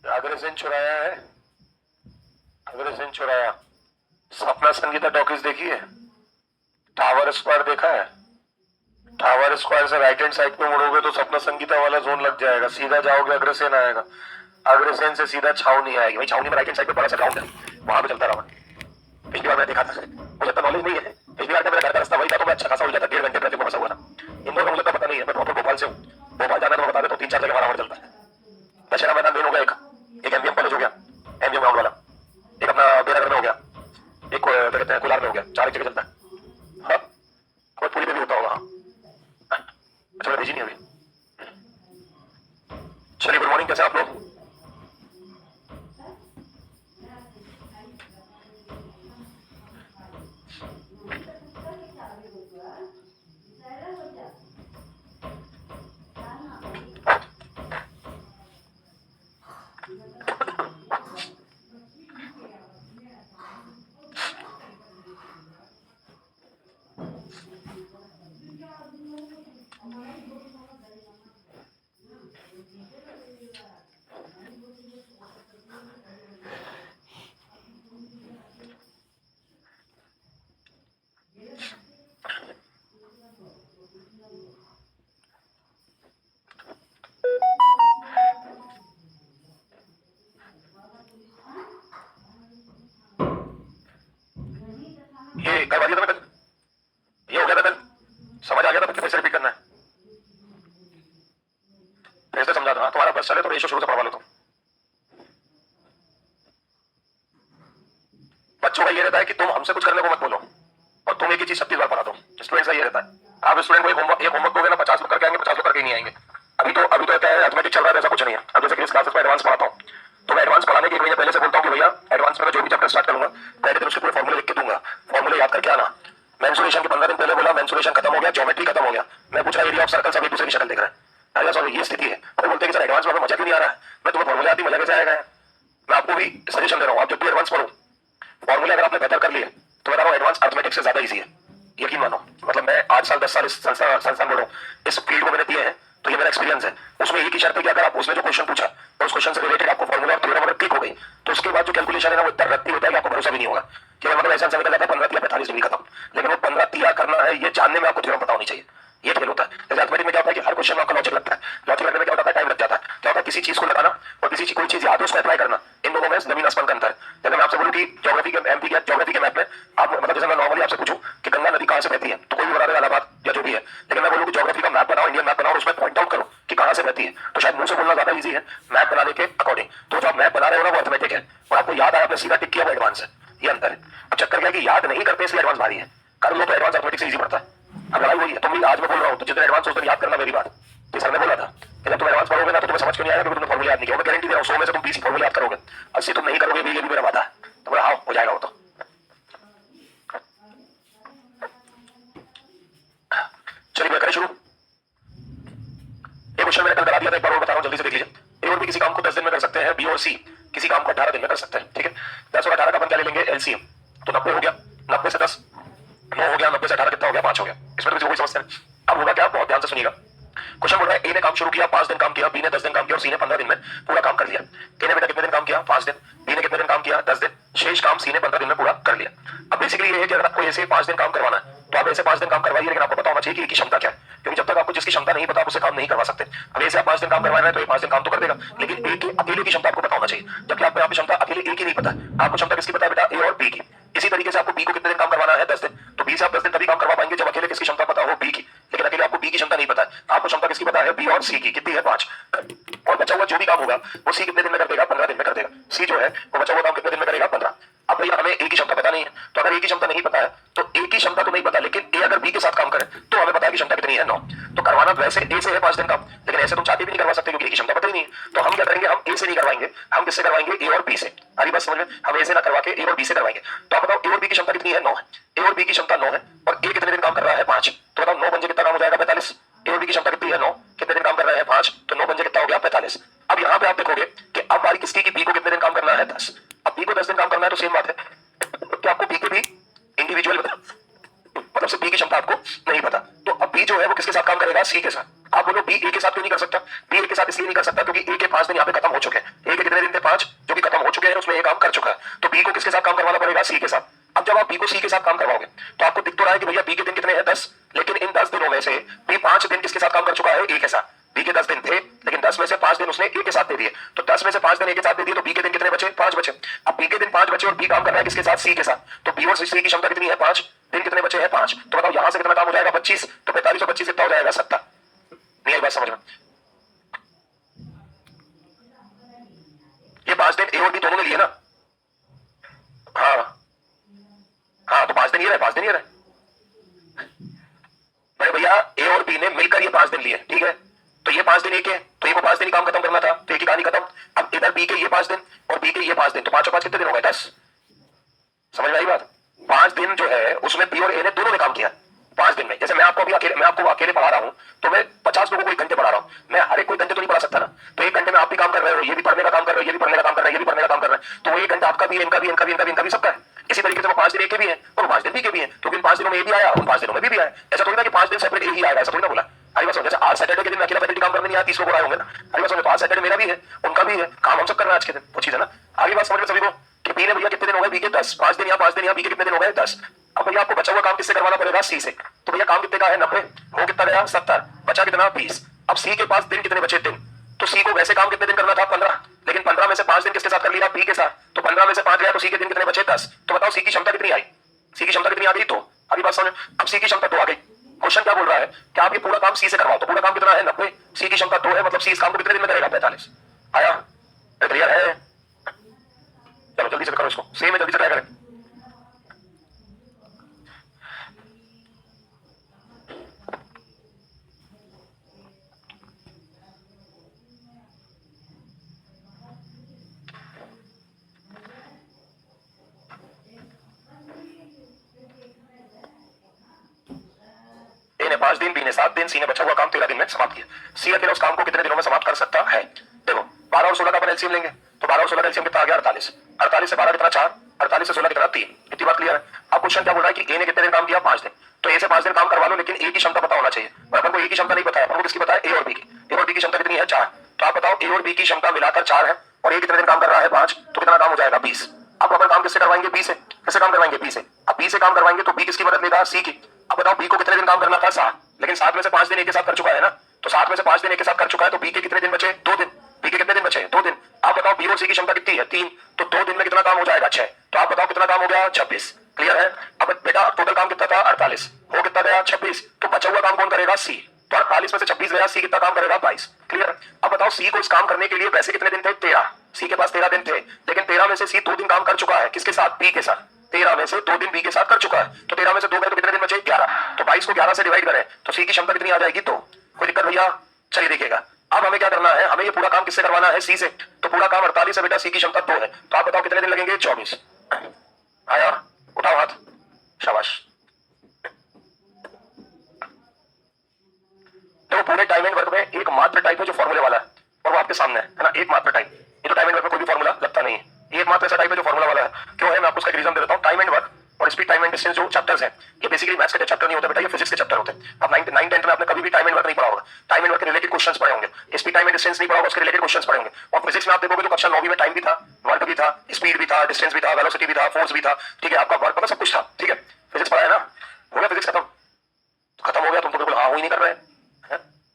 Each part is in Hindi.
अग्रसेन चुराया है। अग्रसेन चुराया। सपना संगीता टॉकीज देखी है? टावर स्क्वायर देखा है? टावर स्क्वायर से राइट हैंड साइड पे मुड़ोगे तो सपना संगीता वाला जोन लग जाएगा, सीधा जाओगे अग्रसेन आएगा। अग्रसेन से सीधा छावनी आएगी। वही छावनी में राइट हैंड साइड पे बड़ा सा ग्राउंड है, वहां पे चलता रहा। पिछली बार मैंने देखा था, मुझे तो नॉलेज नहीं है। पिछली बार मेरा घर का रास्ता वही था तो मैं अच्छा खासा हो जाता, 1.5 घंटे ट्रैफिक में फंसा हुआ था। इंदौर का मुझे तो पता नहीं है, मैं प्रॉपर भोपाल से हूँ। भोपाल जाना तो बता दे तो 3-4 जगह हमारा चलता है। दशहरा मैदान मेन हो गया, एक एमबीएम कॉलेज हो गया, एमबीएम ग्राउंड वाला, एक अपना बेरागर में हो गया, एक क्या कहते हैं कुलार में हो गया। 4 जगह चलता है। हाँ, और पूरी पे भी होता होगा। हाँ, अच्छा मैं भेजी नहीं अभी। चलिए, गुड मॉर्निंग, कैसे आप लोग? ये करवा दिया था मैं कल, ये हो गया था कल, समझ आ गया था, फिर से रिपीट करना है। फिर से समझा था। तुम्हारा बस चले तो रेशो शुरू से पढ़वा लो। तुम बच्चों का ये रहता है कि तुम हमसे कुछ करने को मत बोलो और तुम एक ही चीज 36 बार पढ़ा दो। स्टूडेंट्स का ये रहता है। आप स्टूडेंट को एक होमवर्क दोगे ना, 50 लोग करके आएंगे, 50 लोग करके नहीं आएंगे। अभी तो क्या है, अर्थमेटिक चल रहा है, ऐसा कुछ नहीं है। अब जैसे कि इस क्लासेस में एडवांस पढ़ाता हूँ तो मैं एडवांस पढ़ाने के 1 महीने पहले से बोलता हूँ कि भैया एडवांस में मैं जो भी चैप्टर स्टार्ट करूंगा पहले दिन उसके पूरे फॉर्मूले लिख के दूंगा, फॉर्मूले याद करके आना। मेंसुरेशन के 15 दिन पहले बोला, मेंसुरेशन खत्म हो गया, ज्योमेट्री खत्म हो गया। मैं पूछ रहा एरिया ऑफ सर्कल, सब एक दूसरे की शक्ल देख रहे हैं। अरे सॉरी, ये स्थिति है। और बोलते हैं कि सर एडवांस में मजा क्यों नहीं आ रहा है? मैं तुम्हें फॉर्मूले आती, मजा कैसे आएगा? मैं आपको भी सजेशन दे रहा हूँ, आप जब भी एडवांस पढ़ो, फॉर्मूले अगर आपने बेहतर कर लिए तो मैं बता रहा हूँ एडवांस अर्थमेटिक्स से ज्यादा इजी है, यकीन मानो। मतलब मैं 8 साल 10 साल इस संस्थान बोलो इस फील्ड में मैंने दिए हैं, तो ये मेरा एक्सपीरियंस है। उसमें एक ही शर्त है कि अगर आप उसमें जो क्वेश्चन पूछा और उस क्वेश्चन से रिलेटेड आपको फॉर्मूला और थ्योरम अगर ठीक हो गई तो उसके बाद जो कैलकुलेशन है ना वो इतना रत्ती होता है कि आपको भरोसा भी नहीं होगा कि मतलब ऐसा निकल जाता है 15 या 45 डिग्री खत्म। लेकिन वो 15 तिया करना है ये जानने में आपको थ्योरम पता होनी चाहिए, ये फेल होता है। जैसे अर्थमेटिक में क्या होता है कि हर क्वेश्चन में आपका लॉजिक लगता है, लॉजिक लगने में क्या होता है, टाइम लग जाता है। क्या होता है, किसी चीज को लगाना और किसी कोई चीज याद है उसको अप्लाई करना, इन दोनों में जमीन आसमान का अंतर है। जैसे मैं आपसे बोलूं कि ज्योग्राफी के एमपी के ज्योग्राफी के मैप में आप मतलब जैसे मैं नॉर्मली आपसे पूछूं कि गंगा नदी कहां से बहती है तो कोई भी बता देगा इलाहाबाद या जो भी है। लेकिन मैं बोलूं कि ज्योग्राफी का मैप बनाओ, इंडियन मैप बनाओ और उसमें पॉइंट आउट करो कि कहां से बहती है, तो शायद मुंह से बोलना ज्यादा इजी है मैप बनाने के अकॉर्डिंग। तो जो आप मैप बना रहे हो ना वो अर्थमेटिक है और आपको याद आया, आपने सीधा टिक किया, वो एडवांस है। ये अंतर है। अब चक्कर क्या है कि याद नहीं करते इसलिए एडवांस भारी है, कर लो तो एडवांस अर्थमेटिक से इजी पड़ता है। अब लड़ाई वही है। तुम भी आज मैं बोल रहा हूं तो जितना एडवांस उस दिन याद करना, मेरी बात तो सर ने बोला था कि जब तुम एडवांस पढ़ोगे ना तो तुम्हें समझ क्यों नहीं आएगा, क्योंकि तुमने फॉर्मूला याद नहीं किया। मैं गारंटी दे रहा हूं 100 में से तुम 20 फॉर्मूला याद करोगे, 80 तुम नहीं करोगे भी, ये भी मेरा वादा है। तो बोला हाँ हो जाएगा वो। तो चलिए मैं करें शुरू। ये क्वेश्चन मैंने कल करा दिया था, एक बार और बता रहा हूं, जल्दी से देख लीजिए। ए और बी किसी काम को 10 दिन में कर सकते हैं, बी और सी किसी काम को 18 दिन में कर सकते हैं। ठीक है, 10 और 18 का अपन क्या ले लेंगे, एलसीएम। तो 90 हो गया, 90 से 10 9 हो गया, 90 से 18 कितना हो गया, 5 हो गया। इसमें तो किसी को कोई समस्या नहीं। अब होगा क्या, बहुत ध्यान से सुनिएगा। क्वेश्चन बोल रहा है ए ने काम शुरू किया, 5 दिन काम किया, बी ने 10 दिन काम किया और सी ने 15 दिन में पूरा काम कर लिया। ए ने बेटा कितने दिन काम किया, 5 दिन। बी ने कितने दिन काम किया, 10 दिन। शेष काम सी ने 15 दिन में पूरा कर लिया। अब बेसिकली ये है कि अगर आपको ऐसे 5 दिन काम करवाना है तो आप ऐसे 5 दिन काम करवाइए, लेकिन आपको पता होना चाहिए कि इसकी क्षमता क्या है, क्योंकि जब तक आपको जिसकी क्षमता नहीं पता आप उससे काम नहीं करवा सकते। अब ऐसे आप 5 दिन काम करवा रहे हैं तो ये 5 दिन काम तो कर देगा, लेकिन ए की अकेले की क्षमता आपको पता होना चाहिए, जबकि आपको यहाँ पे क्षमता अकेले ए की नहीं पता। आपको क्षमता किसकी पता है बेटा, ए और बी की। इसी तरीके से आपको बी को कितने दिन काम करवाना है, 10 दिन। तो बी से आप 10 दिन तभी काम करवा पाएंगे जब अकेले किसकी क्षमता पता हो, बी की। लेकिन अकेले आपको बी की क्षमता नहीं पता है, आपको क्षमता किसकी पता है, बी और सी की। कितनी है, 5। और बचा हुआ जो भी काम होगा वो सी कितने दिन में कर देगा, 15 दिन में कर देगा। सी जो है वो बचा हुआ काम कितने दिन में करेगा, 15। अब भैया हमें ए की क्षमता पता नहीं है, तो अगर ए की क्षमता नहीं पता है तो ए की क्षमता तो नहीं पता, लेकिन ए अगर बी के साथ काम करे तो हमें पता है कि क्षमता कितनी है, 9। तो करवाना तो वैसे ए से है 5 दिन काम, लेकिन ऐसे तुम चाहते भी नहीं करवा सकते क्योंकि ए की क्षमता पता ही नहीं है। तो हम क्या करेंगे, हम ए से नहीं करवाएंगे, हम किससे करवाएंगे, ए और बी से। हरी बात समझ में, हम ए से ना करवा के ए और बी से करवाएंगे। तो आप बताओ ए और बी की क्षमता कितनी है, 9 है। ए और बी की क्षमता 9 है और ए कितने दिन काम कर रहा है, 5। तो बताओ 9 पंजे कितना काम हो जाएगा, 45। ए और बी की क्षमता कितनी है, 9। कितने दिन काम कर रहे हैं, 5। तो 9 पंजे कितना हो गया, 45। अब यहाँ पे आप देखोगे कि अब हमारी किसकी की बी को कितने दिन काम करना है, 10। अब बी को 10 दिन काम करना है तो सेम बात है, तो आपको बी के भी इंडिविजुअल मतलब से बी की क्षमता आपको नहीं पता। तो अब बी जो है वो किसके साथ काम करेगा, सी के साथ। आप बोलो बी ए के साथ क्यों नहीं कर सकता, बी ए के साथ इसलिए नहीं कर सकता क्योंकि ए के 5 दिन यहाँ पे खत्म हो चुके हैं। ए के कितने दिन थे 5, जो कि खत्म हो चुके हैं, उसमें ये काम कर चुका है। तो बी को किसके साथ काम करवाना पड़ेगा? सी के साथ। अब जब आप बी को सी के साथ काम करवाओगे तो आपको दिख तो रहा है कि भैया बी के दिन कितने हैं? 10। लेकिन इन 10 दिनों में से बी 5 दिन किसके साथ काम कर चुका है? ए के साथ। बी के 10 दिन थे, लेकिन 10 में से 5 दिन उसने ए के साथ दे दिए। तो 10 में से 5 दिन ए के साथ दे दिए, तो बी के दिन कितने बचे? 5 बचे। अब बी के दिन 5 बचे और बी काम कर रहा है किसके साथ? सी के साथ। तो बी और सी की क्षमता कितनी है? 5 दिन। कितने बचे हैं? 5। तो बताओ यहां से कितना काम हो जाएगा? 25। तो 45 और 25 कितना हो जाएगा? 70। नहीं आई बात समझ में? ये 5 दिन ए और बी दोनों ने लिए ना? हाँ हाँ, तो 5 दिन ये रहे, 5 दिन ये रहे। बड़े भैया ए और बी ने मिलकर ये 5 दिन लिए, ठीक है? तो ये 5 दिन ए के, तो ए को 5 दिन ही काम खत्म करना था, तो एक ही कहानी खत्म। अब इधर बी के ये 5 दिन और बी के ये 5 दिन, तो 5 और 5 कितने दिन हो गए? 10। समझ में आई बात? 5 दिन जो है उसमें बी और ए ने दोनों ने काम किया 5 दिन में। जैसे मैं आपको अकेले पढ़ा रहा हूं, तो मैं 50 लोगों को 1 घंटे पढ़ा रहा हूं। मैं हर एक कोई घंटे तो नहीं पढ़ा सकता ना। तो 1 घंटे में आप भी काम कर रहे हो, ये भी पढ़ने का काम कर रहे हो, ये भी पढ़ने का काम कर रहे हैं, ये भी पढ़ने का काम कर रहे हैं। तो वो 1 घंटा आपका भी, इनका भी, इनका भी, इनका भी, सबका है। इसी तरीके से वो 5 दिन ए के भी है और 5 दिन बी के भी है, क्योंकि 5 दिनों में ए भी आया और 5 दिनों में बी भी आया। ऐसा थोड़ी ना कि 5 दिन सेपरेट ए ही आएगा, ऐसा थोड़ी ना बोला। अरे बस जैसे आज सैटरडे के दिन अकेला फैकल्टी काम करने नहीं आया, 30 लोग आए होंगे ना। अरे बस तो आज सैटरडे मेरा भी है, उनका भी है, काम हम सब कर रहे हैं आज के दिन, वो चीज है ना। आगे बात समझ में सभी को कि बी ने भैया कितने दिन हो गए? बी के 10। 5 दिन या 5 दिन या बी के कितने दिन हो गए? 10। अब भैया आपको बचा हुआ काम किससे करवाना पड़ेगा? सी से। तो भैया काम कितने का है? 90। हो कितना गया? 70। बचा कितना? 20। अब सी के पास दिन कितने बचे? दिन। तो सी को वैसे काम कितने दिन करना था? 15। लेकिन 15 में से 5 दिन किसके साथ कर लिया? बी के साथ। तो 15 में से 5 गया, तो सी के दिन कितने बचे? 10। तो बताओ सी की क्षमता कितनी आई? सी की क्षमता कितनी आ गई? तो अभी बात समझ। अब सी की क्षमता 2 आ गई। क्वेश्चन क्या बोल रहा है कि आप ये पूरा काम सी से करवाओ, तो पूरा काम कितना है? 90। सी की क्षमता 2 है, मतलब सी इस काम को कितने दिन में करेगा? 45। आया? क्लियर है? चलो जल्दी से करो इसको, सेम है, जल्दी से ट्राई करें। ए ने 5 दिन, बी ने 7 दिन, सी ने बचा हुआ काम 13 दिन में समाप्त किया। सी अकेले उस काम को कितने दिनों में समाप्त कर सकता है? देखो 12 और 16 का अपन एलसीएम लेंगे, तो 12 और 16 का एलसीएम कितना आ गया? 48। 48 से 12 कितना? 4। 48 से 16 कितना? 3। इतनी बात क्लियर है? अब क्वेश्चन क्या बोल रहा है कि ए ने कितने दिन काम किया? 5 दिन। तो ए से 5 दिन काम करवा लो, लेकिन ए की क्षमता पता होना चाहिए। और अपन को ए की क्षमता नहीं पता है, अपन को किसकी पता है? ए और बी की। ए और बी की क्षमता कितनी है? 4। तो आप बताओ ए और बी की क्षमता मिलाकर 4 है और ए कितने दिन काम कर रहा है? 5। तो कितना काम हो जाएगा? 20। अब अपन काम किससे करवाएंगे? बी से। किससे काम करवाएंगे? बी से। अब बी से काम करवाएंगे तो बी किसकी मदद लेगा? सी की। अब बताओ बी को कितने दिन काम करना था? 7। लेकिन 7 में से 5 दिन एक के साथ कर चुका है ना। तो 7 में से 5 दिन एक के साथ कर चुका है, तो बी के कितने दिन बचे? 2 दिन। बी के कितने दिन बचे? 2 दिन। आप बताओ बी और सी की क्षमता कितनी है? 3। तो 2 दिन में कितना काम हो जाएगा? 6। तो आप बताओ कितना काम हो गया? 26। क्लियर है? अब बेटा टोटल काम कितना था? 48। हो कितना गया? 26। तो बचा हुआ काम कौन करेगा? सी। तो 48 में से 26 गया, सी कितना काम करेगा? 22। क्लियर? अब बताओ सी को इस काम करने के लिए वैसे कितने दिन थे? 13। सी के पास 13 दिन थे, लेकिन 13 में से सी 2 दिन काम कर चुका है। किसके साथ? बी के साथ। 13 में से 2 दिन बी के साथ कर चुका है, तो 13 में से 2 गए तो कितने दिन बचे? 11। तो 22 को 11 से डिवाइड करें तो सी की क्षमता कितनी आ जाएगी? 2। कोई दिक्कत भैया? चलिए देखिएगा, अब हमें क्या करना है, हमें ये पूरा काम किससे करवाना है? सी से। तो पूरा काम 48 है बेटा, सी की क्षमता 2 है, तो आप बताओ कितने दिन लगेंगे? 24। आया? उठाओ हाथ, शाबाश। देखो पूरे टाइम एंड वर्क में एक मात्र टाइप है जो फॉर्मूले वाला है, और वो आपके सामने है ना, एक मात्र टाइप। ये तो टाइम एंड वर्क में कोई भी फॉर्मूला लगता नहीं है, एक मात्र ऐसा टाइप है जो फॉर्मूला वाला है। क्यों है? मैं आपको उसका एक रीजन दे देता हूं। टाइम एंड वर्क और स्पीड, टाइम एंड डिस्टेंस जो चैप्टर्स हैं, ये बेसिकली मैथ्स के चैप्टर नहीं होते बेटा, ये फिजिक्स के चैप्टर होते हैं। आप 9th 10th में आपने कभी भी टाइम एंड वर्क नहीं पढ़ा होगा। टाइम एंड वर्क के रिलेटेड क्वेश्चंस पढ़े होंगे, स्पीड टाइम एंड डिस्टेंस नहीं पढ़ा होगा, उसके रिलेटेड क्वेश्चंस पढ़े होंगे। और फिजिक्स में आप देखोगे तो कक्षा 9वीं में टाइम भी था, वर्क भी था, स्पीड भी था, डिस्टेंस भी था, वेलोसिटी भी था, फोर्स भी था, ठीक है, आपका वर्क, मतलब सब कुछ था, ठीक है। फिजिक्स पढ़ा है ना? हो गया फिजिक्स खत्म? खत्म हो गया? तुम तो बिल्कुल हाँ हो ही नहीं कर रहे हैं।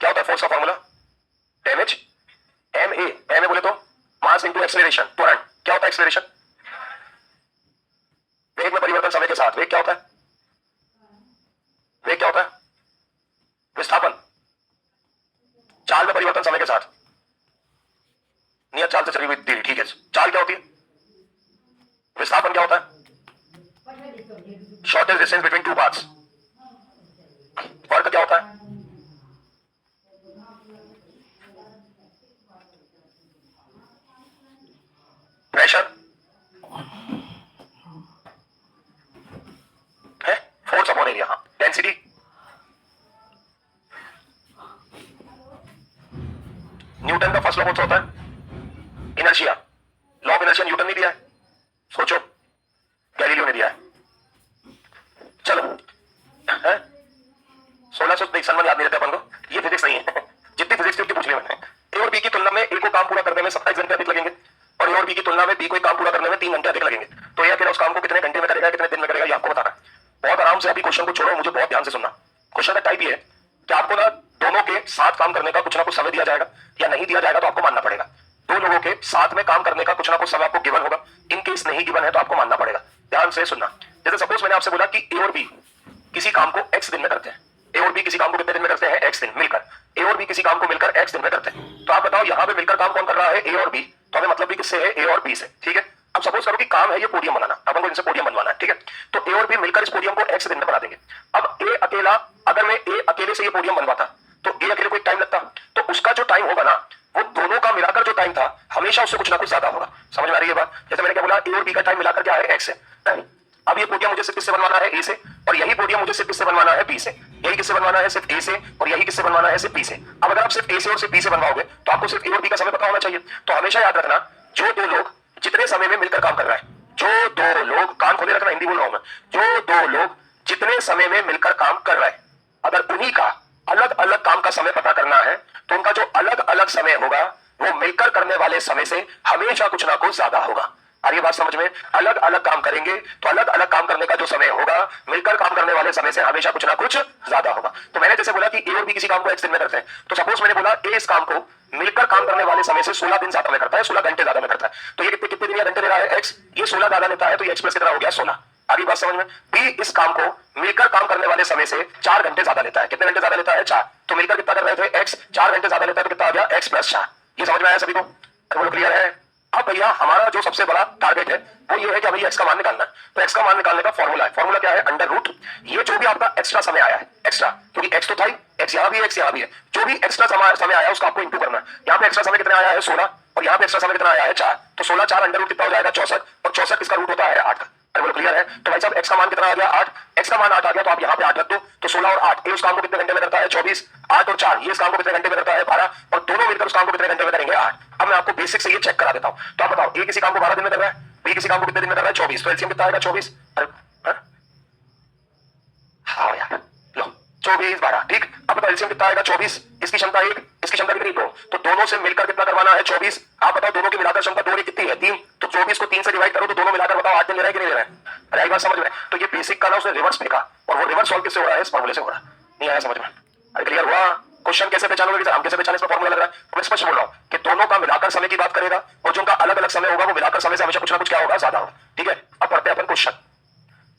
क्या होता है फोर्स का फॉर्मूला? डैमेज एम ए बोले तो मास इनटू एक्सेलरेशन, त्वरण। क्या होता है एक्सेलरेशन? वेग में परिवर्तन समय के साथ। वेग क्या होता है? वेग क्या होता है? विस्थापन। चाल में परिवर्तन समय के साथ। नियत चाल से चली हुई तीर, ठीक है। चाल क्या होती है? विस्थापन क्या होता है? Shortest distance between two paths. Work क्या होता है? प्रेशर है, फोर्स अपॉन एरिया। हाँ, डेंसिटी, न्यूटन का फर्स्ट लॉ कौन सा होता है? Inertia. Law of inertia Newton ने दिया है, सोचो, गैलीलियो ने दिया है। चलो है 1600 नहीं, सन याद नहीं रहता अपन को, ये फिजिक्स नहीं है। जितनी फिजिक्स थी उतनी पूछ ली मैंने। ए और बी की तुलना में ए को काम पूरा करने में 27 घंटे अधिक लगेंगे, बी की तुलना में बी कोई काम पूरा करने में 3 घंटे अधिक लगेंगे, तो ए अकेला उस काम को कितने घंटे में करेगा, कितने दिन में करेगा, ये आपको बताना है। बहुत आराम से अभी क्वेश्चन को छोड़ो, मुझे बहुत ध्यान से सुनना। क्वेश्चन का टाइप ये है कि आपको ना दोनों के साथ काम करने का कुछ ना कुछ समय दिया जाएगा, या नहीं दिया जाएगा तो आपको मानना पड़ेगा। दो लोगों के साथ में काम करने का कुछ ना कुछ समय आपको गिवन होगा, इन केस नहीं गिवन है तो आपको मानना पड़ेगा। ध्यान से सुनना। जैसे सपोज मैंने आपसे बोला कि ए और बी किसी काम को एक्स दिन में करते हैं, ए और बी किसी काम को कितने दिन में करते हैं, एक्स दिन मिलकर। ए और बी किसी काम को मिलकर एक्स दिन में करते हैं, तो आप बताओ यहाँ पे मिलकर काम कौन कर रहा है, ए और बी, तो हमें मतलब भी किससे है, ए और बी से, ठीक है। अब सपोज करो कि काम है ये पोडियम बनाना, अपन को इनसे पोडियम बनवाना है, ठीक है। तो ए और बी मिलकर इस पोडियम को एक्स दिन में बना देंगे। अब ए अकेला, अगर मैं ए अकेले से ये पोडियम बनवाता तो ए अकेले को एक टाइम लगता, तो उसका जो टाइम होगा ना वो दोनों का मिलाकर जो टाइम था हमेशा उससे कुछ ना कुछ ज्यादा होगा। समझ में आ रही है बात? जैसे मैंने क्या बोला, ए और बी का टाइम मिलाकर क्या है, एक्स है। अब ये पोडियम मुझे सिर्फ किससे बनवाना है, ए से, और यही पोडियम मुझे सिर्फ किससे बनवाना है, बी से। यही किससे बनवाना है, सिर्फ ए से, और यही किससे बनवाना है, सिर्फ बी से। अब अगर आप सिर्फ ए से और सिर्फ बी से बनवाओगे तो आपको सिर्फ ए और बी का समय पता होना चाहिए। तो हमेशा याद रखना, जो दो लोग जितने समय में मिलकर काम कर रहा है, जो दो लोग, कान खोले रखना, हिंदी बोल रहा हूं मैं, जो दो लोग जितने समय में मिलकर काम कर रहे हैं, अगर उन्हीं का अलग अलग काम का समय पता करना है तो उनका जो अलग अलग समय होगा वो मिलकर करने वाले समय से हमेशा कुछ ना कुछ ज्यादा होगा। और ये बात समझ में, अलग अलग काम करेंगे तो अलग अलग काम करने का जो समय होगा मिलकर काम करने वाले समय से हमेशा कुछ ना कुछ ज्यादा होगा। तो मैंने जैसे बोला कि ए और बी किसी काम को एक्स दिन में करते हैं, तो सपोज मैंने बोला ए इस काम को मिलकर काम करने वाले समय से 16 दिन ज्यादा में करता है, 16 घंटे ज्यादा में करता है। तो ये कितने दिन या घंटे ले रहा है, एक्स, ये 16 ज्यादा लेता है, तो ये एक्स प्लस कितना हो गया, 16। आगे बात समझ में। बी इस काम को मिलकर काम करने वाले समय से 4 घंटे ज्यादा लेता है, कितने घंटे ज्यादा लेता है, 4। तो मिलकर कितना कर रहे थे, एक्स, 4 घंटे ज्यादा लेता है, तो कितना आ गया, एक्स प्लस 4। ये समझ में आया सभी को? बोलो क्लियर है? अब भैया हमारा जो सबसे बड़ा टारगेट है वो ये है कि भैया एक्स का मान निकालना है। तो एक्स का मान निकालने का फॉर्मूला है, फॉर्मूला क्या है, अंडर रूट, ये जो भी आपका एक्स्ट्रा समय आया है, एक्स्ट्रा, क्योंकि एक्स तो था ही, एक्स यहाँ भी है, एक्स यहाँ भी है, जो भी एक्स्ट्रा समय आया है उसका आपको इंटू करना है। यहाँ पे एक्स्ट्रा समय कितना आया है, 16, और यहाँ पे एक्स्ट्रा समय कितना आया है, 4। तो 16 4 अंडर रूट कितना हो जाएगा, 64, और 64 किसका रूट होता है, 8 का। बोलो क्लियर है? तो भाई साहब एक्स का मान कितना आ गया, 8, एक्स का मान 8 आ गया, तो आप यहाँ पे 8 रख दो, तो 16 और 8, ए उस काम को कितने घंटे में करता है, 24, 8 और 4 ये इस काम को कितने घंटे में करता है, 12, और दोनों मिलकर उस काम को कितने घंटे में करेंगे, 8। अब मैं आपको बेसिक से ये चेक करा देता हूं। तो आप बताओ, ए किसी काम को 12 दिन में कर रहा है, बी किसी काम को कितने दिन में कर रहा है, 24, तो एलसीएम कितना आएगा, 24। हाँ यार, लो 24 12, ठीक। अब बताओ एलसीएम कितना आएगा, 24, इसकी क्षमता 1, इसकी क्षमता कितनी, 2, तो दोनों से मिलकर कितना करवाना है, 24। आप बताओ दोनों की मिलाकर क्षमता 2 कितनी है, 3, तो 24 को 3 से डिवाइड करो तो दोनों मिलाकर बताओ 8 दिन ले रहा है कि नहीं ले रहा है? अरे आई बात समझ में? तो ये बेसिक का ना उसने रिवर्स फेंका, और वो रिवर्स सॉल्व किससे हो रहा है, इस फॉर्मूले से हो रहा है। नहीं आया समझ में? अरे क्लियर हुआ? क्वेश्चन कैसे पहचानोगे, हम कैसे पहचाने, इसमें फॉर्मूला लग रहा है। मैं स्पष्ट बोल रहा हूं कि दोनों का मिलाकर समय की बात करेगा, और जो उनका अलग अलग समय होगा वो मिलाकर समय से हमेशा कुछ ना कुछ क्या होगा, ज्यादा होगा, ठीक है। अब पढ़ते हैं अपन क्वेश्चन,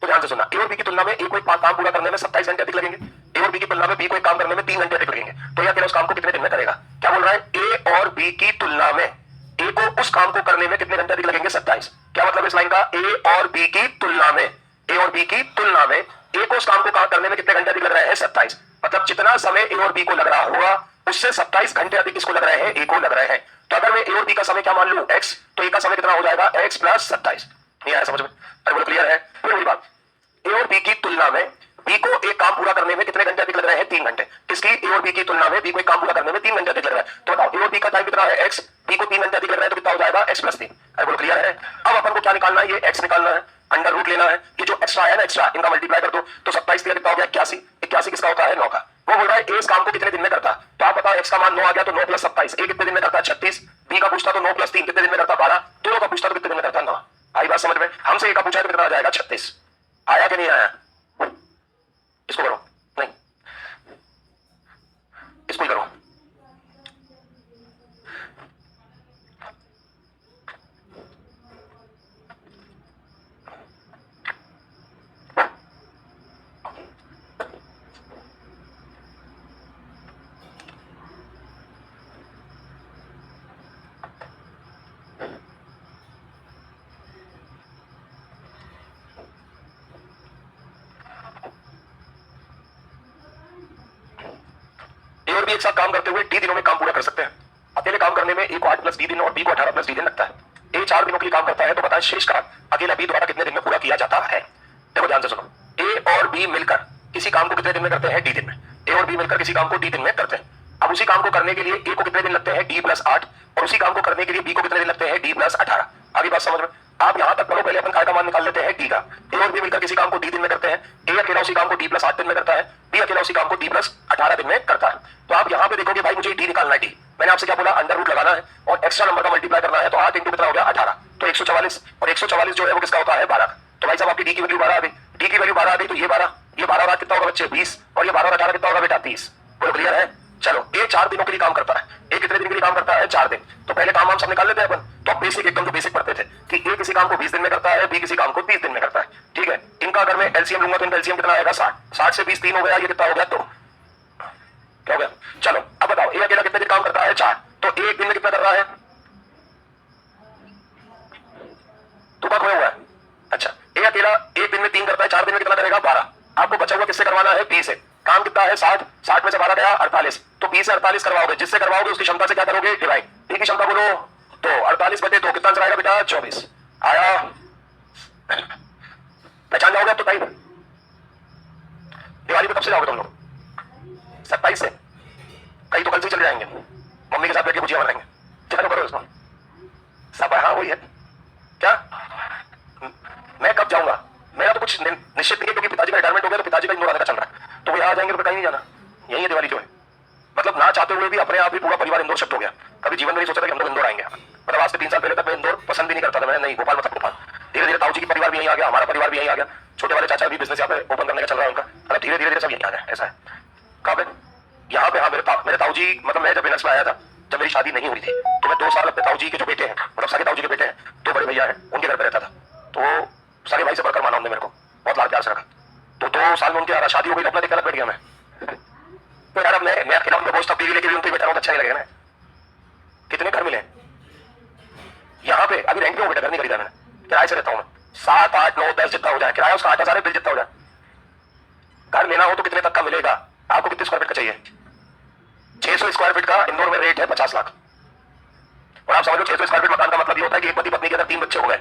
तो ध्यान से सुनना। ए और बी की तुलना में ए को एक काम पूरा करने में 27 घंटे अधिक लगेंगे, ए और बी की तुलना में बी को एक काम करने में 3 घंटे अधिक लगेंगे, तो यह अकेला उस काम को कितने दिन में करेगा? क्या बोल रहा है, ए और बी की तुलना में ए को उस काम को करने में कितने घंटे अधिक लगेंगे, 27। क्या मतलब इस लाइन का, ए और बी की तुलना में, ए और बी की तुलना में ए को उस काम को करने में कितने घंटे अधिक लग रहे हैं, 27। मतलब जितना समय ए और बी को लग रहा होगा उससे 27 घंटे अधिक किसको लग रहे हैं, ए को लग रहे हैं। तो अगर मैं ए और बी का समय क्या मान लूं, एक्स, तो ए का समय कितना हो जाएगा, एक्स प्लस 27। नहीं आया समझ में? अरे बोलो क्लियर है? फिर वही बात, ए और बी की तुलना में बी को एक काम पूरा करने में कितने घंटे अधिक लग रहे हैं, 3 घंटे। इसकी ए और बी की तुलना में बी को एक काम पूरा करने में 3 घंटे अधिक लग रहा है। तो बताओ ए और बी का टाइम कितना है, एक्स, बी को 3 घंटे अधिक लग रहा है, तो कितना हो जाएगा, एक्स प्लस 3। अरे बोलो क्लियर है? अब अपन को क्या निकालना है, ये एक्स निकालना है, अंडर रूट लेना है, ये जो एक्स्ट्रा है ना, एक्स्ट्रा इनका मल्टीप्लाई कर दो, तो 27 कितना हो गया, 81, 81 किसका होता है, 9 का। वो बोल रहा है ए इस काम को कितने दिन में करता, तो आप बताओ एक्स का मान 9 आ गया, तो 9 प्लस 27, ए कितने दिन में करता है, 36, बी का पूछता तो 9 प्लस 3 कितने दिन में करता, 12, दोनों का पूछता तो कितने दिन में करता, 9। आई बात समझ में? हमसे ए का पूछा तो कितना आ जाएगा, 36। आया कि नहीं आया? इसको करो, नहीं इसको ही करो। भी एक साथ काम करते हुए डी दिनों में काम पूरा कर सकते हैं। अकेले काम करने में ए को 8 प्लस डी दिन और बी को 18 प्लस डी दिन लगता है। ए 4 दिनों के लिए काम करता है, तो बताएं शेष काम अकेला बी द्वारा कितने दिन में पूरा किया जाता है। देखो ध्यान से सुनो, ए और बी मिलकर किसी काम को कितने दिन में करते हैं, डी दिन में। ए और बी मिलकर किसी काम को डी दिन में करते हैं। अब उसी काम को करने के लिए ए को कितने दिन लगते हैं, डी प्लस 8, और उसी काम को करने के लिए बी को कितने दिन लगते हैं, डी प्लस 18। आगे बात समझ में? आप यहां तक पढ़ो, पहले अपन काय का मान निकाल लेते हैं, डी का। ए और बी मिलकर किसी काम को डी दिन में करते हैं, ए अकेला उसी काम को डी प्लस 8 दिन में करता है, बी अकेला उसी काम को डी प्लस 18 दिन में करता है। तो आप यहां पे देखोगे भाई मुझे डी निकालना है, डी मैंने आपसे क्या बोला, अंडर रूट लगाना है और एक्स्ट्रा नंबर का मल्टीप्लाई करना है, तो 8 इंटू कितना हो गया 18, तो 144, और 144 जो है वो किसका होता है 12। तो भाई साहब आपकी डी की वैल्यू 12 आ गई, डी की वैल्यू 12 आ गई, तो ये 12 और 8 कितना होगा बच्चे 20, और ये 12 और 18 कितना होगा बेटा 30। बोलो क्लियर है। चलो ये 4 दिनों के लिए काम करता है, ये कितने दिन के लिए काम करता है 4 दिन। तो पहले काम हम सब निकाल लेते हैं अपन, तो बेसिक एकदम जो बेसिक पढ़ते थे कि ए किसी काम को 20 दिन में करता है, बी किसी काम को 30 दिन में करता है, ठीक है। इनका अगर मैं एलसीएम लूंगा तो इनका एलसीएम कितना आएगा 60, 60 से 20 3 हो गया, ये कितना हो गया 2, क्या हो गया। चलो अब बताओ ए अकेला कितने दिन काम करता है 4, तो एक दिन में कितना कर रहा है, तू क्या खोया हुआ है। अच्छा ए अकेला एक दिन में 3 करता है, 4 दिन में कितना करेगा 12। आपको बचा हुआ किससे करवाना है, बी से। काम कितना है 60, 60 में से 12 गया 48, तो 20 से 48 करवाओगे, जिससे करवाओगे उसकी क्षमता से क्या करोगे डिवाइड, बी की क्षमता बोलो, तो 48 बटे 2 कितना आंसर आएगा बेटा 24 आया। पहचान जाओगे अब तो टाइम, दिवाली पे कब से जाओगे तुम लोग, 27 से, कहीं तो कल से चले जाएंगे, मम्मी के साथ बैठ के भुजिया बनाएंगे, चलो करो इसको सब। हाँ वही है क्या, मैं कब जाऊंगा, मेरा तो कुछ निश्चित नहीं है, क्योंकि पिताजी का रिटायरमेंट हो गया, तो पिताजी का इंदौर आने का चल रहा है, तो वो यहाँ आ जाएंगे तो कहीं नहीं जाना, यही है दिवाली जो है। मतलब ना चाहते हुए भी अपने आप ही पूरा परिवार इंदौर शिफ्ट हो गया, कभी जीवन में नहीं सोचा था कि हम लोग इंदौर आएंगे। मतलब आज से 3 साल पहले तक मैं इंदौर पसंद भी नहीं करता था, मैं नहीं भोपाल मतलब भोपाल। धीरे धीरे ताऊ जी की परिवार भी यहीं आ गया, हमारा परिवार भी यहीं आ गया, छोटे वाले चाचा भी बिजनेस यहाँ पे ओपन करने का चल रहा है उनका, मतलब धीरे धीरे सब यहीं आ गया। ऐसा है कहाँ पे, यहाँ पे। हाँ मेरे ताऊ जी, मतलब मैं जब विनर्स में आया था, जब मेरी शादी नहीं हुई थी, तो मैं 2 साल अपने ताऊ जी के जो बेटे हैं, मतलब सारे ताऊ जी के बेटे हैं, 2 बड़े भैया हैं, उनके घर पे रहता था, तो सारे भाई से बढ़कर माना उन्होंने मेरे को, बहुत लाड प्यार से रखा। तो 2 साल में उनकी शादी हो गई, अपना देखकर बैठ गया मैं। तो यार अब मैं अकेला उनके बोझ टीवी लेके भी उनके बैठा हूँ, अच्छा नहीं लगेगा ना। कितने घर मिले यहाँ पे, अभी रेंट पे हूँ बेटा, घर नहीं खरीदा मैंने, किराए से रहता हूँ मैं, 7 8 9 10 जितना हो जाए किराया, उसका 8,000 है, बिल जितना हो जाए। घर लेना हो तो कितने तक का मिलेगा आपको, कितने स्क्वायर फीट का चाहिए, 600 स्क्वायर फीट का इंदौर में रेट है 50 लाख। और आप समझ लो 600 स्क्वायर फीट मकान का मतलब ये होता है कि एक पति पत्नी के अगर 3 बच्चे हो गए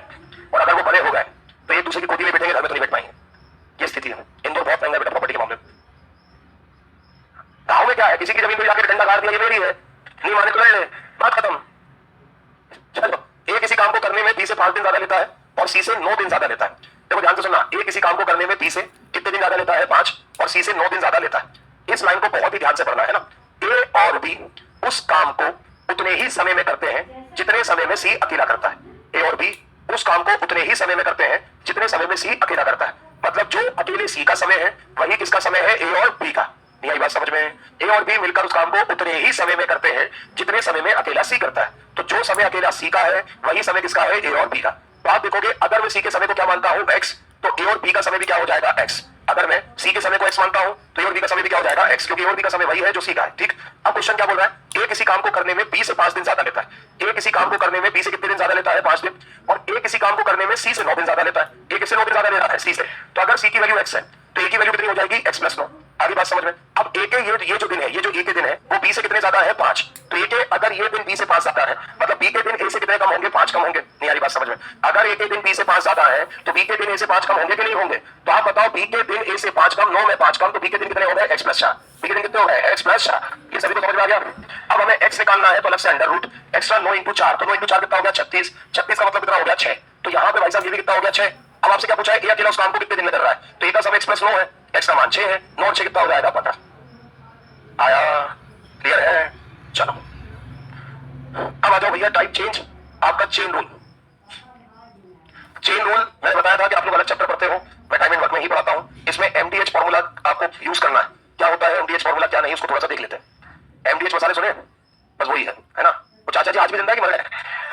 और अगर वो बड़े हो गए तो एक दूसरे की गोदी में बैठेंगे, घर में तो नहीं बैठ पाएंगे, ये स्थिति है। इंदौर बहुत महंगा है बेटा प्रॉपर्टी के मामले में। गाँव में क्या है, किसी की जमीन पर जाकर डंडा गाड़ दिया, ये मेरी है, नहीं माने तो लड़ ले, बात खत्म। चलो ए किसी काम को करने में बी से 5 दिन ज्यादा लेता है और सी से 9 दिन ज्यादा लेता है। देखो ध्यान से सुनना, ए किसी काम को करने में बी से कितने दिन ज्यादा लेता है 5, और सी से 9 दिन ज्यादा लेता है। इस लाइन को बहुत ही ध्यान से पढ़ना है ना। ए और बी उस काम को उतने ही समय में करते हैं जितने समय में सी अकेला करता है। ए और बी उस काम को उतने ही समय में करते हैं जितने समय में सी अकेला करता है। मतलब जो अकेले सी का समय है वही किसका समय है, ए और बी का। नहीं आई बात समझ में, ए और बी मिलकर उस काम को उतने ही समय में करते हैं जितने समय में अकेला सी करता है। तो जो समय अकेला सी का है वही समय किसका है, ए और बी का। तो आप देखोगे अगर मैं सी के समय को क्या मानता हूं x, तो ए और बी का समय भी क्या हो जाएगा x। अगर मैं सी के समय को x मानता हूं तो ए और बी का समय भी क्या हो जाएगा x, क्योंकि ए और बी का समय वही है जो सी का है। ठीक, अब क्वेश्चन क्या बोल रहा है, ए किसी काम को करने में बी से 5 दिन ज्यादा लेता है। ए किसी काम को करने में बी से कितने दिन ज्यादा लेता है 5 दिन, और ए किसी काम को करने में सी से 9 दिन ज्यादा लेता है। ए किससे 9 दिन ज्यादा ले रहा है, सी से। तो अगर सी की वैल्यू x है तो ए की वैल्यू कितनी हो जाएगी x + 9। आगे बात समझ में। अब ए के ये जो दिन है, ये जो ए के दिन है वो बी से कितने ज्यादा है 5। तो ए के अगर ये दिन बी से 5 ज्यादा है मतलब बी के दिन ए से कितने कम होंगे, 5 कम होंगे। नहीं आ रही बात समझ में। अगर ए के दिन बी से 5 ज्यादा है तो बी के दिन ए से 5 कम होंगे कि नहीं होंगे। तो आप बताओ बी के दिन ए से 5 कम, 9 में 5 कम, तो बी के दिन कितने हो गए x + 4। बी के दिन कितने हो गए x + 4। ये सभी को समझ में आ गया। अब हमें x निकालना है तो अलग से अंडर रूट एक्स्ट्रा 9 × 4, तो 9 × 4 कितना हो गया 36, 36 का मतलब कितना हो गया 6। तो यहाँ पे भाई साहब ये भी कितना हो गया 6। अब आपसे क्या पूछा है, ए अकेला उस काम को कितने दिन में कर रहा है, तो ए का समय x + 9 है, x का मान 6 है, 9 और 6 कितना हो जाएगा 15। आया, क्लियर है। चलो अब आ जाओ भैया टाइप चेंज, आपका चेन रूल। चेन रूल मैंने बताया था कि आप लोग अलग चैप्टर पढ़ते हो, मैं टाइम एंड वर्क में ही पढ़ाता हूं। इसमें एमडीएच फॉर्मूला आपको यूज करना है। क्या होता है एमडीएच फॉर्मूला, क्या नहीं, उसको थोड़ा सा देख लेते हैं। एमडीएच मसाले सुने, बस वही है ना। वो चाचा जी आज भी जिंदा है कि मर गए,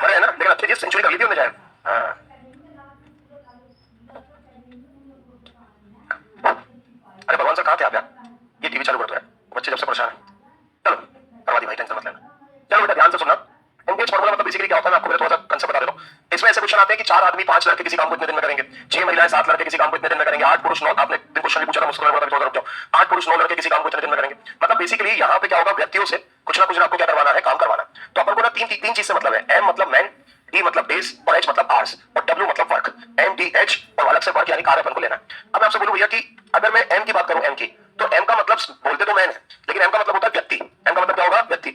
मरे है ना, लेकिन अच्छी चीज सेंचुरी कर ली थी उन्होंने शायद। हाँ अरे भगवान सर कहाँ थे आप यार, ये टीवी चालू कर दो यार, बच्चे जब से परेशान है। चलो करवा दी भाई, टेंशन मत लेना। चलो बेटा ध्यान से सुनना, एमडीएच फॉर्मूला मतलब बेसिकली क्या होता है मैं आपको थोड़ा सा कंसेप्ट बता देता हूं। इसमें ऐसे क्वेश्चन आते हैं कि 4 आदमी 5 लड़के किसी काम को इतने दिन में करेंगे, 6 महिलाएं 7 लड़के किसी काम को इतने दिन में करेंगे, 8 पुरुष 9, आपने दिन क्वेश्चन भी पूछा था मुझसे, मैं रुक जाओ, 8 पुरुष 9 लड़के किसी काम को इतने दिन में करेंगे। मतलब बेसिकली यहाँ पे क्या होगा, व्यक्तियों से कुछ ना कुछ आपको क्या करवाना है, काम करवाना है। तो अपन को ना तीन चीज से मतलब है, एम मतलब मैन, डी मतलब डेज, और एच मतलब आवर्स, और डब्ल्यू मतलब वर्क। एम डी एच और अलग से वर्क यानी कार्य अपन को लेना है। अब मैं आपसे बोलूं भैया कि अगर मैं एम की बात करूं, एम की, तो एम का मतलब बोलते तो मैन है, लेकिन एम का मतलब होता है व्यक्ति। एम का मतलब क्या होगा, व्यक्ति।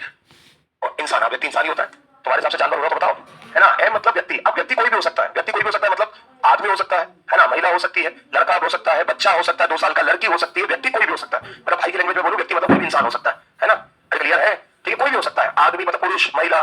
और इंसान, व्यक्ति इंसान ही होता है, तुम्हारे हिसाब से जानवर होगा तो बताओ, है ना। एम मतलब व्यक्ति। अब व्यक्ति कोई भी हो सकता है, व्यक्ति कोई भी हो सकता है, मतलब आदमी हो सकता है ना, महिला हो सकती है, लड़का हो सकता है, बच्चा हो सकता है, 2 साल का लड़की हो सकती है, व्यक्ति कोई भी हो सकता है। मतलब भाई की लैंग्वेज में बोलूं, व्यक्ति मतलब कोई भी इंसान हो सकता है ना। क्लियर है, ठीक है, कोई भी हो सकता है, आदमी मतलब महिला,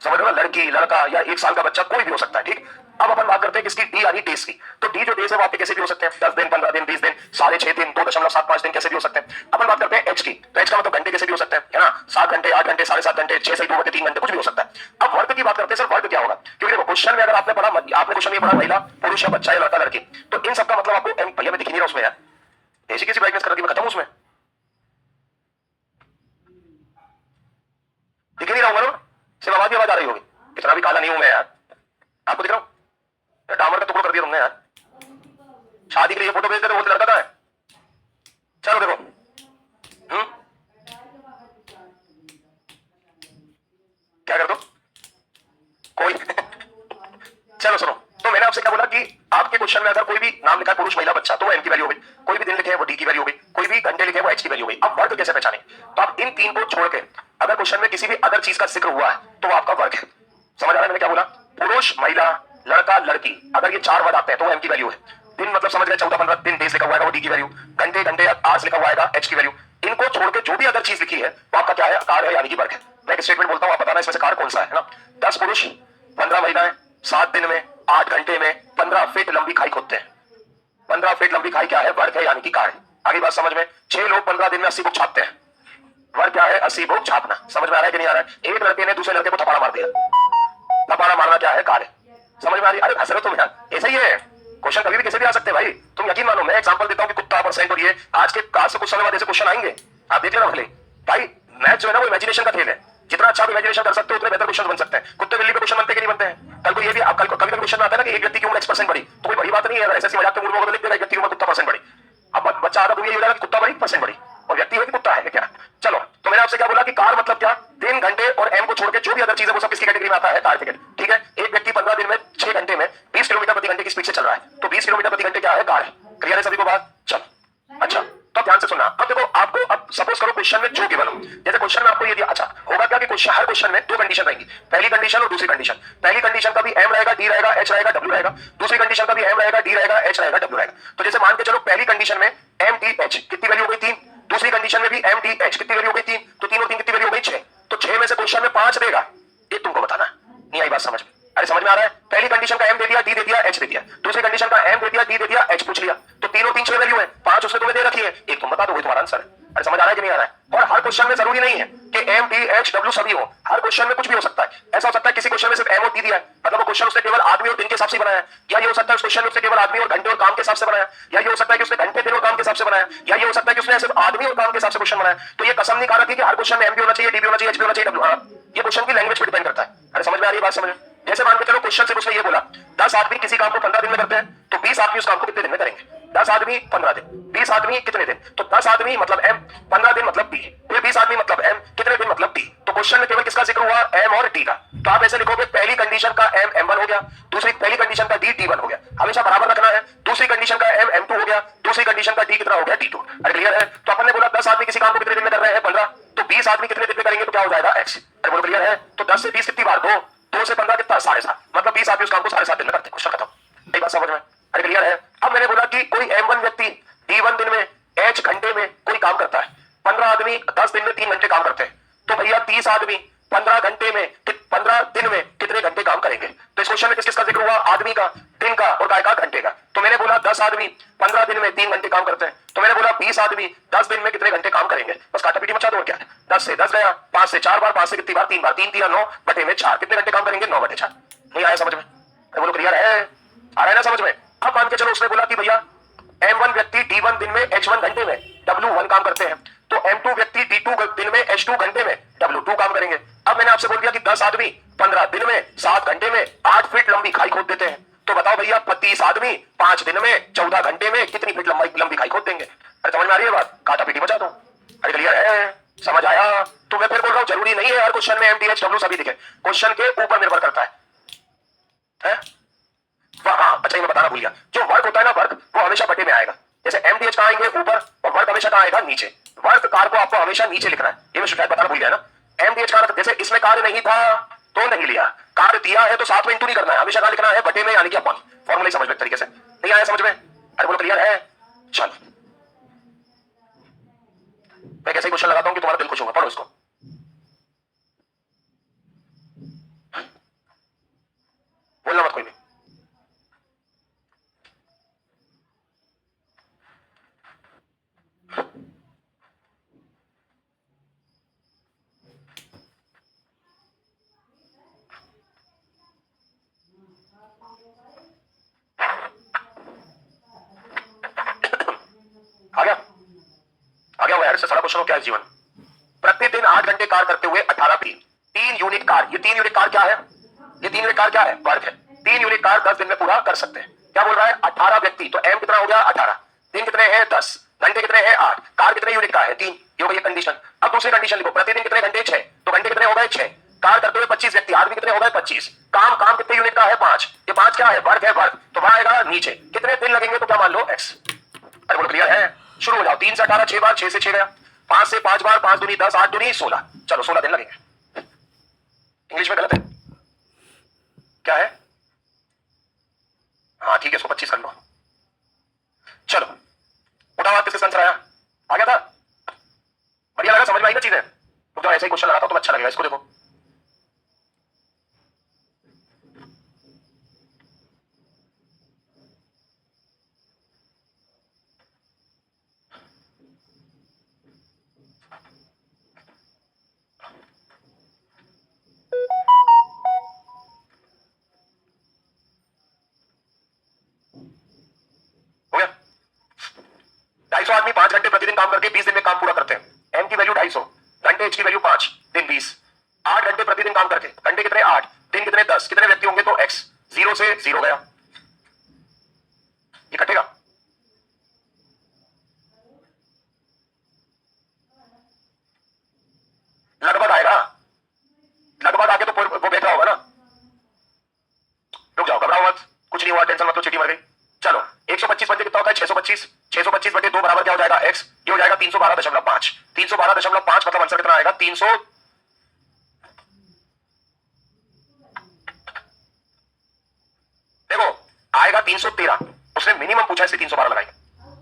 समझ रहे हो, लड़की लड़का या 1 साल का बच्चा, कोई भी हो सकता है। ठीक, अब अपन बात करते हैं किसकी, डी यानी डेज की। तो डी जो डेज है वो आपके कैसे भी हो सकते हैं, 10 दिन, 15 दिन, 20 दिन, 6.5 दिन, 2.75 दिन, कैसे भी हो सकते हैं। अपन बात करते हैं एच की, तो एच का मतलब घंटे कैसे भी हो सकते हैं, है ना, 7 घंटे, 8 घंटे, 7.5 घंटे, 6 से 2 घंटे, 3 घंटे, कुछ भी हो सकता है। अब वर्ग की बात करते हैं, सर वर्ग क्या होगा, क्योंकि देखो क्वेश्चन में अगर आपने पढ़ा, आपने क्वेश्चन ये पढ़ा महिला, पुरुष या बच्चा या लड़का लड़की, तो इन सबका मतलब आपको भैया में दिख नहीं रहा उसमें यार, ऐसी कैसी ब्राइटनेस कर दी, मैं खत्म उसमें दिख नहीं रहा हूँ ना, सिर्फ आवाज आ रही होगी, इतना भी काला नहीं हूं मैं यार, आपको दिख रहा हूँ, डामर का टुकड़ा कर दिया तुमने यार। शादी के लिए फोटो भेज देते, बोलते लड़का कहाँ है, चलो देखो, क्या कर दो कोई चलो सुनो, तो मैंने आपसे क्या बोला कि आपके क्वेश्चन में अगर कोई भी नाम लिखा है पुरुष महिला बच्चा, तो वो एम की वैल्यू हो गई, कोई भी दिन लिखे हैं वो डी की वैल्यू हो गई, कोई भी घंटे लिखे हैं वो एच की वैल्यू हो गई। अब वर्ग कैसे पहचाने, तो आप इन 3 को छोड़ के अगर क्वेश्चन में किसी भी अदर चीज का जिक्र हुआ है तो वो आपका वर्ग है। समझ आ रहा है मैंने क्या बोला, पुरुष महिला लड़का लड़की, अगर ये 4 वर्ड आते हैं तो वो एम की वैल्यू है। दिन मतलब समझ गए 14-15 दिन, डेज लिखा हुआ है वो डी की वैल्यू, घंटे घंटे आवर्स लिखा हुआ है एच की वैल्यू। इनको छोड़ के जो भी अदर चीज लिखी है वो आपका क्या है, कार है यानी कि वर्ग है। मैं एक स्टेटमेंट बोलता हूं, आप बताना इसमें से कार कौन सा है ना। 10 पुरुष 15 महिलाएं 7 दिन में 8 घंटे में 15 फीट लंबी खाई खोदते हैं। 15 फीट लंबी खाई क्या है, वर्ग है यानी कि कार है। आगे बात समझ में, 6 लोग 15 दिन में 80 बुक छापते हैं, वर्ग क्या है, 80 बुक छापना। समझ में आ रहा है कि नहीं आ रहा है। एक लड़के ने दूसरे लड़के को थप्पड़ मार दिया, थप्पड़ मारना क्या है, कार है। समझ में आ रही, अरे हंस रहे हो तुम यार, ऐसा ही है क्वेश्चन, कभी भी कैसे भी आ सकते हैं भाई, तुम यकीन मानो। मैं एग्जांपल देता हूं कि कुत्ता परसेंट और ये आज से कुछ समय बाद ऐसे क्वेश्चन आएंगे, आप देख लेना भले भाई। मैथ जो है ना वो इमेजिनेशन का खेल है, जितना अच्छा आप इमेजिनेशन कर सकते हो उतने बेहतर क्वेश्चन बन सकते हैं। कुत्ते बिल्ली पे क्वेश्चन बनते कि नहीं बनते हैं। कल को ये भी आप कल कभी क्वेश्चन आता है ना कि एक व्यक्ति की उम्र x% बढ़ी, तो कोई बड़ी बात नहीं है, अगर ऐसे मजाक के मूड में लिख देगा एक व्यक्ति की उम्र कुत्ता % बढ़ी। अब बच्चा आता तो ये हो जाएगा कि कुत्ता बढ़ी % बढ़ी, और व्यक्ति है कि कुत्ता है क्या। चलो, तो मैंने आपसे क्या बोला कि कार मतलब क्या, दिन घंटे और एम को छोड़ के जो भी अदर चीज है वो सब किसकी कैटेगरी में आता है, कार टिकट। ठीक है, एक व्यक्ति 15 दिन में 6 घंटे में 20 किलोमीटर प्रति घंटे की स्पीड से चल रहा है, तो 20 किलोमीटर प्रति घंटे क्या है, कार है। क्लियर है सभी को बात, चल अच्छा, तो ध्यान से सुनना। अब देखो आपको, अब सपोज करो क्वेश्चन में जो गिवन हो, जैसे क्वेश्चन में आपको ये दिया, अच्छा होगा क्या कि क्वेश्चन, हर क्वेश्चन में 2 कंडीशन रहेंगी, पहली कंडीशन और दूसरी कंडीशन। पहली कंडीशन का भी एम रहेगा, डी रहेगा, एच रहेगा, डब्ल्यू रहेगा। दूसरी कंडीशन का भी एम रहेगा, डी रहेगा, एच रहेगा, डब्ल्यू रहेगा। तो जैसे मान के चलो पहली कंडीशन में एम डी एच कितनी वैल्यू हो गई, 3। दूसरी कंडीशन में भी एम डी एच कितनी वैल्यू हो गई, 3। तो 3 और 3 कितनी वैल्यू हो गई, 6। तो 6 में से क्वेश्चन में 5 देगा, ये तुमको बताना। नहीं आई बात समझ में, अरे समझ में आ रहा है। पहली कंडीशन का एम दे दिया, डी दे दिया, एच दे दिया। दूसरी कंडीशन का एम दे दिया, डी दे दिया, एच पूछ लिया। तो 3 और 3 6 वैल्यू है, 5 उसने तुम्हें दे रखी है, एक तुम बता दो, वही तुम्हारा आंसर है। अरे समझ आ रहा है कि नहीं आ रहा है। और हर क्वेश्चन में जरूरी नहीं है कि एम डी एच डब्ल्यू सभी हो, हर क्वेश्चन में कुछ भी हो सकता है। ऐसा हो सकता है किसी क्वेश्चन में सिर्फ एम और डी दिया है, मतलब वो क्वेश्चन उसने केवल आदमी और दिन के हिसाब से बनाया, या ये हो सकता है उस क्वेश्चन में उसने केवल आदमी और घंटे और काम के हिसाब से बनाया, या ये हो सकता है कि उसने घंटे दिन और काम के हिसाब से बनाया, या ये हो सकता है कि उसने सिर्फ आदमी और काम के हिसाब से क्वेश्चन बनाया। तो ये कसम नहीं खा रखी कि हर क्वेश्चन में एम भी होना चाहिए, डी भी होना चाहिए, एच भी होना चाहिए, डब्ल्यू। ये क्वेश्चन की लैंग्वेज पर डिपेंड करता है। अरे समझ में आ रही है बात, समझ। जैसे मान के चलो क्वेश्चन से उसने ये बोला 10 आदमी किसी काम को 15 दिन में करते हैं, तो 20 आदमी उस काम को कितने दिन में करेंगे। 10 आदमी 15 दिन, 20 आदमी कितने दिन, तो 10 आदमी मतलब एम, 15 दिन मतलब डी, फिर 20 आदमी मतलब एम, कितने दिन मतलब डी। तो क्वेश्चन में केवल किसका जिक्र हुआ, एम और डी का। तो आप ऐसे लिखोगे पहली कंडीशन का एम M1 हो गया, दूसरी पहली कंडीशन का डी D1 हो गया, हमेशा बराबर रखना है। दूसरी कंडीशन का एम M2 हो गया, दूसरी कंडीशन का डी कितना हो गया, D2। अरे क्लियर है। तो अपन ने बोला 10 आदमी किसी काम को कितने दिन में कर रहे हैं, 15। तो 20 आदमी कितने दिन में करेंगे, तो क्या हो जाएगा, x। अरे बोलो क्लियर है। तो 10 से 20 कितनी बार, 2, 2 से 15 कितना, 7.5, मतलब 20 आदमी उस काम को 7.5 दिन में करते हैं। क्वेश्चन खत्म, एक बात समझ में। अरे क्लियर है। अब मैंने बोला कि कोई M1 व्यक्ति D1 दिन में, H घंटे में कोई काम करता है, 15 आदमी 10 दिन में 3 घंटे काम करते हैं, तो भैया 30 आदमी 15 घंटे में, 15 दिन में कितने घंटे काम करेंगे। तो इस क्वेश्चन में किस किसका जिक्र हुआ, आदमी का, दिन का और काय का, घंटे का। तो मैंने बोला 10 आदमी 15 दिन में 3 घंटे काम करते हैं, तो मैंने बोला 20 आदमी 10 दिन में कितने घंटे काम करेंगे। बस काटा पीटी मचा दो, क्या 10 से 10 गया, 5 से 4 बार, 5 से कितनी बार, 3 बार, 3 3 9 बटे में 4, कितने घंटे काम करेंगे, 9 बटे 4। नहीं आया समझ में, बोलो क्लियर है, आ रहा है ना समझ में। अब मान के चलो उसने बोला कि भैया M1 व्यक्ति D1 दिन में H1 घंटे में W1 काम करते हैं, तो M2 व्यक्ति D2 दिन में H2 घंटे में W2 काम करेंगे। अब मैंने आपसे बोल दिया कि 10 आदमी 15 दिन में 7 घंटे में 8 फीट लंबी खाई खोद देते हैं, तो बताओ भैया 30 आदमी 5 दिन में 14 घंटे में कितनी फीट लंबी खाई खोद देंगे। अरे समझ में आ रही है बात, काटा पीटी बचा दो। अरे क्लियर है, समझ आया। तो मैं फिर बोल रहा हूं जरूरी नहीं है हर क्वेश्चन में M D H W सभी दिखे, क्वेश्चन के ऊपर निर्भर करता है। हाँ अच्छा, मैं बताना भूल गया, जो वर्क होता है ना, वर्क वो हमेशा बटे में आएगा। जैसे एम डी एच कहाँ आएंगे, ऊपर, और वर्क हमेशा कहाँ आएगा, नीचे। वर्क कार को आपको हमेशा नीचे लिखना है, ये मैं शायद बताना भूल गया ना। एम डी एच कार, जैसे इसमें कार्य नहीं था तो नहीं लिया, कार्य दिया है तो साथ में इंटू नहीं करना है, हमेशा कहाँ लिखना है, बटे में, यानी कि अपन। फॉर्मूला समझ में तरीके से नहीं आया समझ में। अरे बोलो क्लियर है। चल मैं कैसे क्वेश्चन लगाता हूँ कि तुम्हारा दिल खुश होगा, पढ़ो इसको। आ गया होगा यार, इससे सारा क्वेश्चन हो क्या है जीवन। प्रतिदिन 8 घंटे कार्य करते हुए 18 3 यूनिट कार्य, ये 3 यूनिट कार्य क्या है, ये 3 यूनिट कार्य क्या है, वर्क है। 3 यूनिट कार्य 10 दिन में पूरा कर सकते हैं। क्या बोल रहा है, 18 व्यक्ति, तो एम कितना हो गया 18, दिन कितने हैं 10, घंटे कितने हैं 8, कार्य कितने यूनिट का है 3, ये हो गई कंडीशन। अब दूसरी कंडीशन लिखो, प्रतिदिन कितने घंटे 6, तो घंटे कितने हो गए 6, कार्य करते हुए 25 व्यक्ति, आदमी कितने हो गए 25, काम कितने यूनिट का है 5, ये 5 क्या है, वर्क है, वर्क, तो वहां आएगा नीचे कितने दिन लगेंगे, तो क्या मान लो x। अरे बोलो क्लियर है, शुरू हो जाओ। 3 से 18 6 बार, 6 से 6 गया, 5 से 5 बार, 5 दूनी 10, 8 दूनी 16, चलो 16 दिन लगेंगे। इंग्लिश में गलत है क्या है, हाँ ठीक है, इसको 25 कर लो। चलो उठा हाथ, किसके आंसर आया, आ गया था, बढ़िया लगा, समझ में आई ना चीजें। तो जो ऐसे ही क्वेश्चन लगाता हूं तो अच्छा लगेगा, इसको देखो। हो गया, 250 आदमी 5 घंटे प्रतिदिन काम करके 20 दिन में काम पूरा करते हैं। एम की वैल्यू 250, घंटे, एच की वैल्यू 5, दिन 20, 8 घंटे प्रतिदिन काम करके, घंटे कितने 8, दिन कितने 10, कितने व्यक्ति होंगे, तो एक्स, 0 से 0 गया, ये कटेगा, लगभग आएगा, लगभग आके तो वो बैठा होगा ना। रुक जाओ, घबराओ मत, कुछ नहीं हुआ, टेंशन मत लो, चीटी मर गई। चलो 125 बटे कितना होता है 625, 625 बटे 2 बराबर क्या हो जाएगा x, ये हो जाएगा 312.5, 312.5 मतलब आंसर कितना आएगा 300, देखो आएगा 313, उसने मिनिमम पूछा इसलिए 312 लगाएंगे।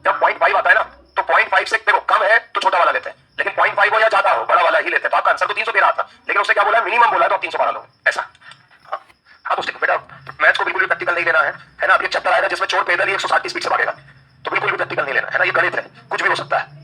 जब 0.5 आता है ना तो 0.5 से देखो कम है तो छोटा वाला लेते हैं, लेकिन 0.5 हो या ज्यादा हो बड़ा वाला ही लेते हैं, तो आपका आंसर तो 313 आता, लेकिन उसने क्या बोला मिनिमम बोला तो आप 312 लो, ऐसा। हाँ तो बेटा मैथ्स को बिल्कुल भी प्रैक्टिकल नहीं लेना है ना। अब ये चैप्टर आएगा जिसमें चोर पैदल ही 160 की स्पीड से भागेगा, तो बिल्कुल भी प्रैक्टिकल नहीं लेना है ना, ये गणित है, कुछ भी हो सकता है।